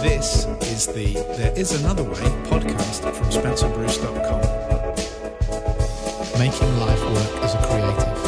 This is the There Is Another Way podcast from SpencerBruce.com. Making life work as a creative.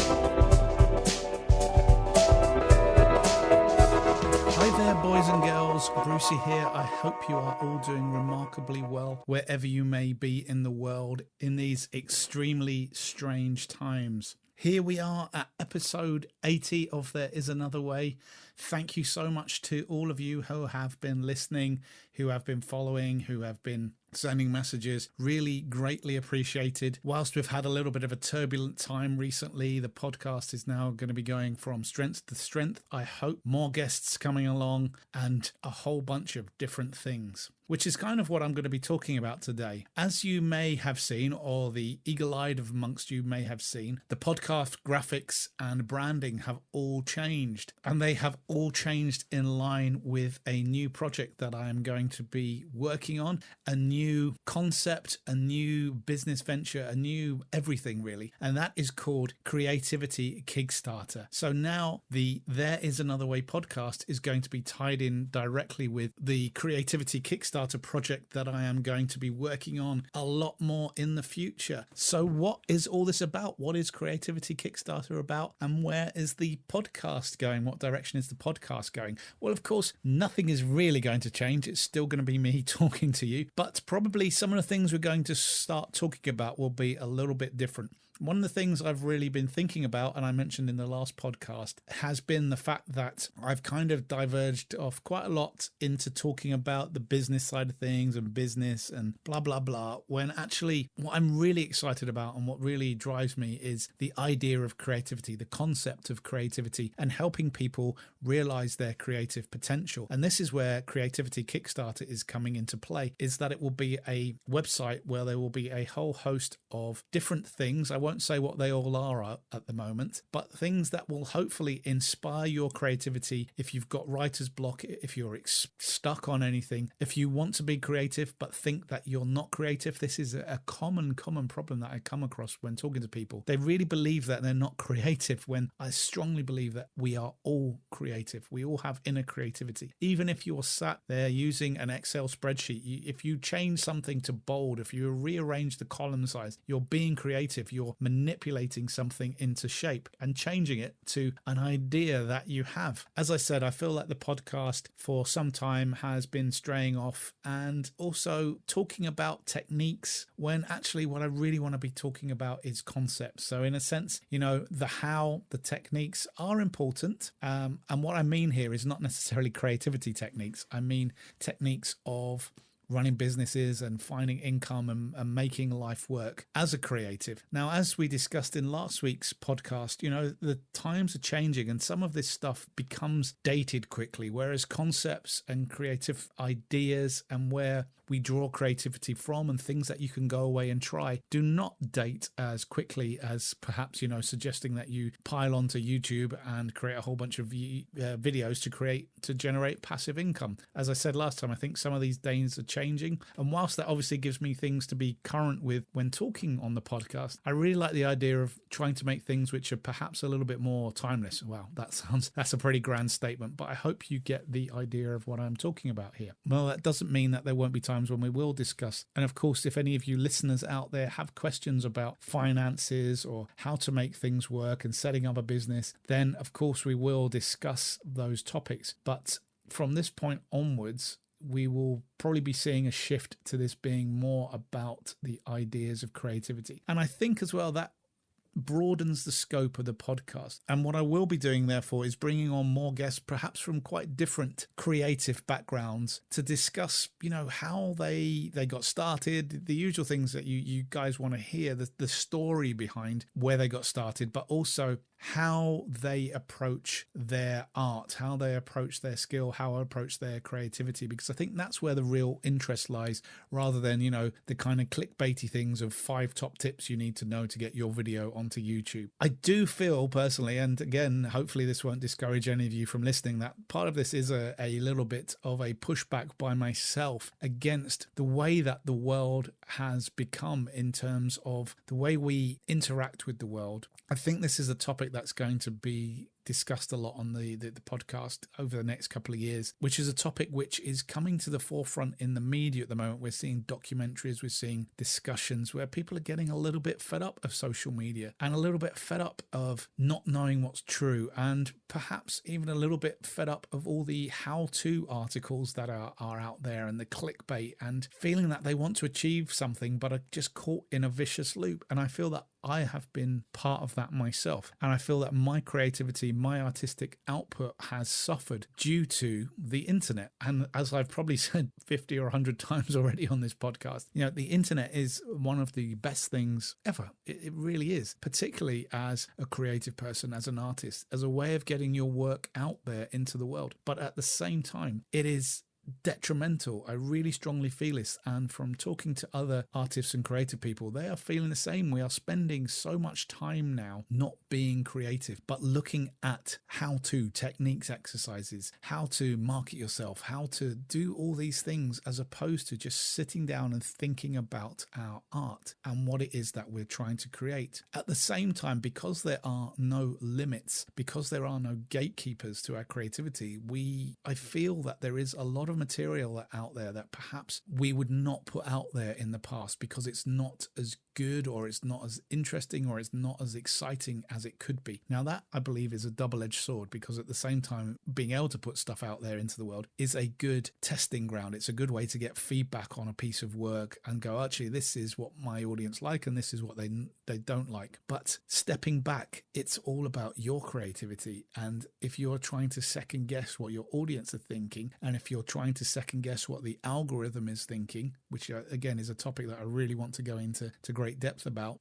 Hi there, boys and girls. Brucey here. I hope you are all doing remarkably well wherever you may be in the world in these extremely strange times. Here we are at episode 80 of There Is Another Way. Thank you so much to all of you who have been listening, who have been following, who have been sending messages. Really greatly appreciated. Whilst we've had a little bit of a turbulent time recently, the podcast is now going to be going from strength to strength. I hope more guests coming along and a whole bunch of different things, which is kind of what I'm going to be talking about today. As you may have seen, or the eagle-eyed amongst you may have seen, the podcast graphics and branding have all changed, and they have all changed in line with a new project that I am going to be working on, a new concept, a new business venture, a new everything really, and that is called Creativity Kickstarter. So now the There Is Another Way podcast is going to be tied in directly with the Creativity Kickstarter project that I am going to be working on a lot more in the future. So what is all this about? What is Creativity Kickstarter about? And where is the podcast going? What direction is the podcast going? Well, of course, nothing is really going to change. It's still going to be me talking to you, but probably some of the things we're going to start talking about will be a little bit different. One of the things I've really been thinking about, and I mentioned in the last podcast, has been the fact that I've kind of diverged off quite a lot into talking about the business side of things and business and blah, blah, blah, when actually what I'm really excited about and what really drives me is the idea of creativity, the concept of creativity, and helping people realize their creative potential. And this is where Creativity Kickstarter is coming into play, is that it will be a website where there will be a whole host of different things. I won't say what they all are at the moment, but things that will hopefully inspire your creativity. If you've got writer's block, if you're stuck on anything, if you want to be creative but think that you're not creative, this is a common problem that I come across when talking to people. They really believe that they're not creative, when I strongly believe that we are all creative. We all have inner creativity. Even if you're sat there using an Excel spreadsheet, if you change something to bold, if you rearrange the column size, you're being creative. You're manipulating something into shape and changing it to an idea that you have. As I said, I feel like the podcast for some time has been straying off and also talking about techniques, when actually what I really want to be talking about is concepts. So in a sense, the how, the techniques are important. And what I mean here is not necessarily creativity techniques. I mean techniques of running businesses and finding income and making life work as a creative. Now, as we discussed in last week's podcast, the times are changing and some of this stuff becomes dated quickly, whereas concepts and creative ideas and where we draw creativity from and things that you can go away and try do not date as quickly as perhaps, suggesting that you pile onto YouTube and create a whole bunch of videos to generate passive income. As I said last time, I think some of these days are changing. And whilst that obviously gives me things to be current with when talking on the podcast, I really like the idea of trying to make things which are perhaps a little bit more timeless. Wow, that's a pretty grand statement, but I hope you get the idea of what I'm talking about here. Well, that doesn't mean that there won't be times when we will discuss. And of course, if any of you listeners out there have questions about finances or how to make things work and setting up a business, then of course we will discuss those topics. But from this point onwards, we will probably be seeing a shift to this being more about the ideas of creativity. And I think as well that broadens the scope of the podcast. And what I will be doing, therefore, is bringing on more guests, perhaps from quite different creative backgrounds, to discuss, how they got started, the usual things that you guys want to hear, the story behind where they got started, but also how they approach their art, how they approach their skill, how they approach their creativity, because I think that's where the real interest lies, rather than, the kind of clickbaity things of 5 top tips you need to know to get your video onto YouTube. I do feel personally, and again, hopefully this won't discourage any of you from listening, that part of this is a little bit of a pushback by myself against the way that the world has become in terms of the way we interact with the world. I think this is a topic that's going to be discussed a lot on the podcast over the next couple of years, which is a topic which is coming to the forefront in the media at the moment. We're seeing documentaries, we're seeing discussions where people are getting a little bit fed up of social media and a little bit fed up of not knowing what's true, and perhaps even a little bit fed up of all the how-to articles that are out there and the clickbait, and feeling that they want to achieve something but are just caught in a vicious loop. And I feel that I have been part of that myself. And I feel that my creativity, my artistic output has suffered due to the internet. And as I've probably said 50 or 100 times already on this podcast, the internet is one of the best things ever. It really is, particularly as a creative person, as an artist, as a way of getting your work out there into the world. But at the same time, it is detrimental. I really strongly feel this, and from talking to other artists and creative people, they are feeling the same. We are spending so much time now not being creative, but looking at how-to techniques, exercises, how to market yourself, how to do all these things, as opposed to just sitting down and thinking about our art and what it is that we're trying to create. At the same time, because there are no limits, because there are no gatekeepers to our creativity, I feel that there is a lot of material out there that perhaps we would not put out there in the past because it's not as good, or it's not as interesting, or it's not as exciting as it could be. Now that, I believe, is a double-edged sword, because at the same time, being able to put stuff out there into the world is a good testing ground. It's a good way to get feedback on a piece of work and go, actually, this is what my audience like and this is what they don't like. But stepping back, it's all about your creativity. And if you're trying to second guess what your audience are thinking, and if you're trying to second guess what the algorithm is thinking, which again is a topic that I really want to go into great depth about,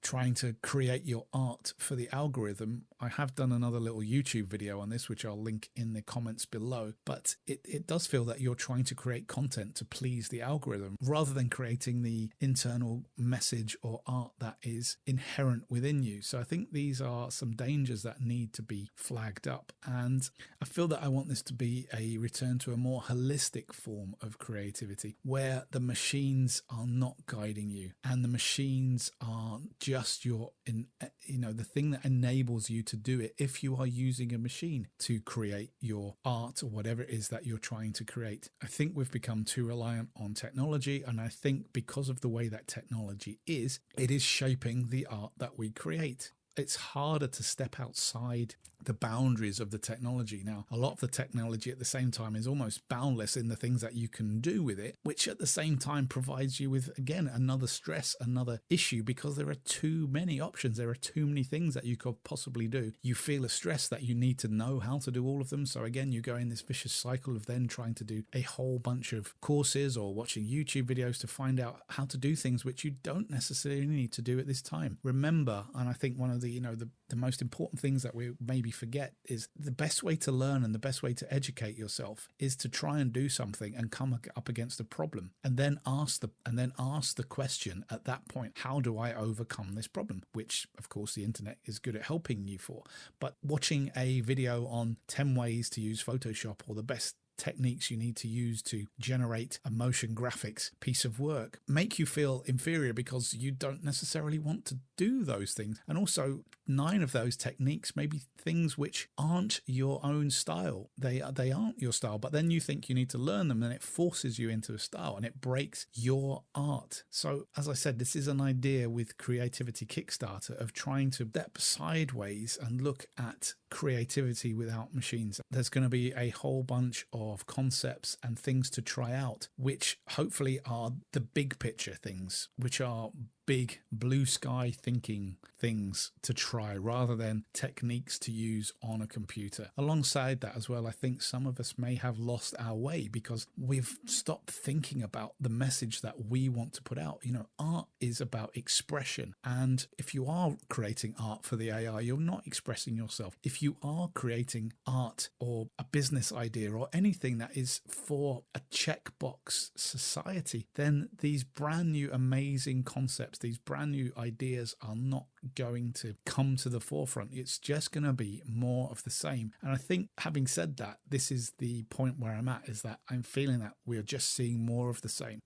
trying to create your art for the algorithm. I have done another little YouTube video on this, which I'll link in the comments below, but it does feel that you're trying to create content to please the algorithm rather than creating the internal message or art that is inherent within you. So I think these are some dangers that need to be flagged up, and I feel that I want this to be a return to a more holistic form of creativity where the machines are not guiding you, and the machines are just the thing that enables you to do it if you are using a machine to create your art or whatever it is that you're trying to create. I think we've become too reliant on technology, and I think because of the way that technology is, it is shaping the art that we create. It's harder to step outside the boundaries of the technology. Now, a lot of the technology at the same time is almost boundless in the things that you can do with it, which at the same time provides you with, again, another stress, another issue, because there are too many options. There are too many things that you could possibly do. You feel a stress that you need to know how to do all of them. So again, you go in this vicious cycle of then trying to do a whole bunch of courses or watching YouTube videos to find out how to do things which you don't necessarily need to do at this time. Remember, and I think one of the most important things that we maybe forget is the best way to learn and the best way to educate yourself is to try and do something and come up against a problem, and then ask the question at that point, how do I overcome this problem? Which, of course, the internet is good at helping you for. But watching a video on 10 ways to use Photoshop, or the best techniques you need to use to generate a motion graphics piece of work, make you feel inferior because you don't necessarily want to do those things. And also, 9 of those techniques may be things which aren't your own style. They aren't your style, but then you think you need to learn them, and it forces you into a style and it breaks your art. So as I said, this is an idea with Creativity Kickstarter of trying to step sideways and look at creativity without machines. There's going to be a whole bunch of concepts and things to try out, which hopefully are the big picture things, which are big blue sky thinking things to try rather than techniques to use on a computer. Alongside that as well, I think some of us may have lost our way because we've stopped thinking about the message that we want to put out. Art is about expression, and if you are creating art for the AI, you're not expressing yourself. If you are creating art or a business idea or anything that is for a checkbox society, then these brand new amazing concepts, these brand new ideas are not going to come to the forefront. It's just going to be more of the same. And I think, having said that, this is the point where I'm at, is that I'm feeling that we're just seeing more of the same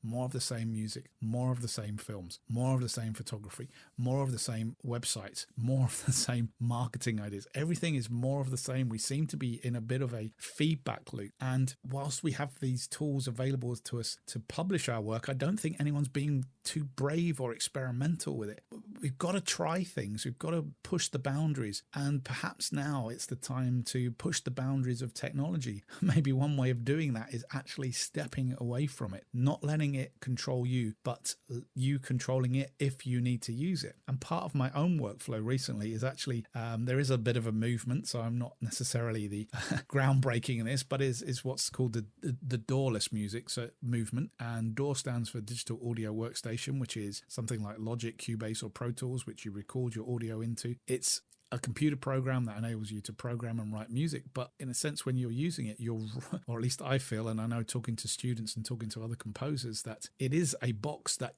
music, more of the same films, more of the same photography, more of the same websites, more of the same marketing ideas. Everything is more of the same. We seem to be in a bit of a feedback loop. And whilst we have these tools available to us to publish our work, I don't think anyone's being too brave or experimental with it. We've got to try things. We've got to push the boundaries. And perhaps now it's the time to push the boundaries of technology. Maybe one way of doing that is actually stepping away from it, not letting it control you, but you controlling it if you need to use it. And part of my own workflow recently is actually, there is a bit of a movement, so I'm not necessarily the groundbreaking in this, but is what's called the DAWless music movement. And DAW stands for Digital Audio Workstation, which is something like Logic, Cubase, or Pro Tools, which you record your audio into. It's a computer program that enables you to program and write music. But in a sense, when you're using it, or at least I feel, and I know talking to students and talking to other composers, that it is a box that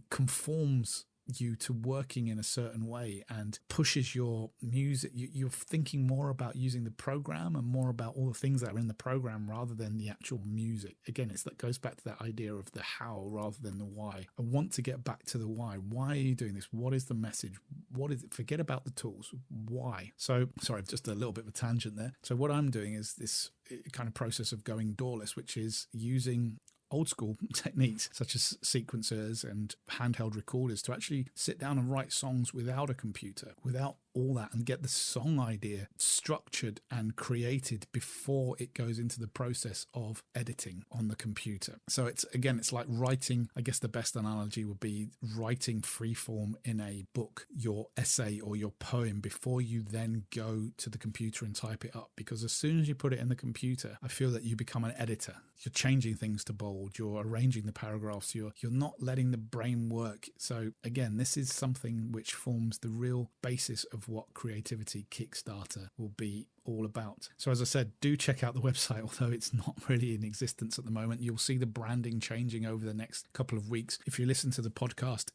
conforms you to working in a certain way and pushes your music. You're thinking more about using the program and more about all the things that are in the program rather than the actual music. Again, that goes back to that idea of the how rather than the why. I want to get back to the why. Why are you doing this? What is the message? What is it? Forget about the tools. Why? So, sorry, just a little bit of a tangent there. So what I'm doing is this kind of process of going DAWless, which is using old school techniques such as sequencers and handheld recorders to actually sit down and write songs without a computer, without all that, and get the song idea structured and created before it goes into the process of editing on the computer. So it's like writing. I guess the best analogy would be writing freeform in a book, your essay or your poem, before you then go to the computer and type it up. Because as soon as you put it in the computer, I feel that you become an editor. You're changing things to bold, you're arranging the paragraphs, you're not letting the brain work. So again, this is something which forms the real basis of what Creativity Kickstarter will be all about. So as I said, do check out the website, although it's not really in existence at the moment. You'll see the branding changing over the next couple of weeks. If you listen to the podcast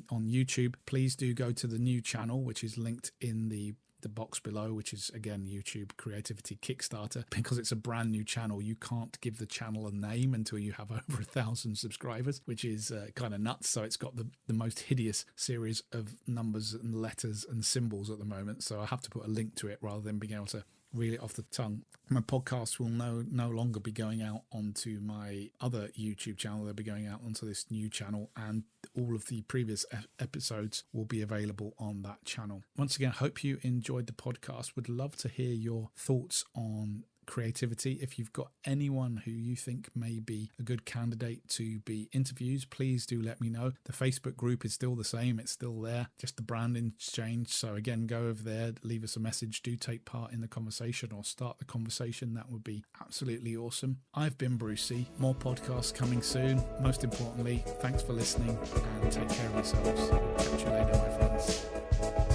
on YouTube, please do go to the new channel, which is linked in the box below, which is again YouTube Creativity Kickstarter. Because it's a brand new channel, you can't give the channel a name until you have over 1,000 subscribers, which is kind of nuts. So it's got the most hideous series of numbers and letters and symbols at the moment, so I have to put a link to it rather than being able to reel it off the tongue. My podcast will no longer be going out onto my other YouTube channel. They'll be going out onto this new channel, and all of the previous episodes will be available on that channel. Once again, hope you enjoyed the podcast. Would love to hear your thoughts on creativity. If you've got anyone who you think may be a good candidate to be interviewed, please do let me know. The Facebook group is still the same. It's still there. Just the branding's changed. So again, go over there, leave us a message. Do take part in the conversation or start the conversation. That would be absolutely awesome. I've been Brucey. More podcasts coming soon. Most importantly, thanks for listening and take care of yourselves. Catch you later, my friends.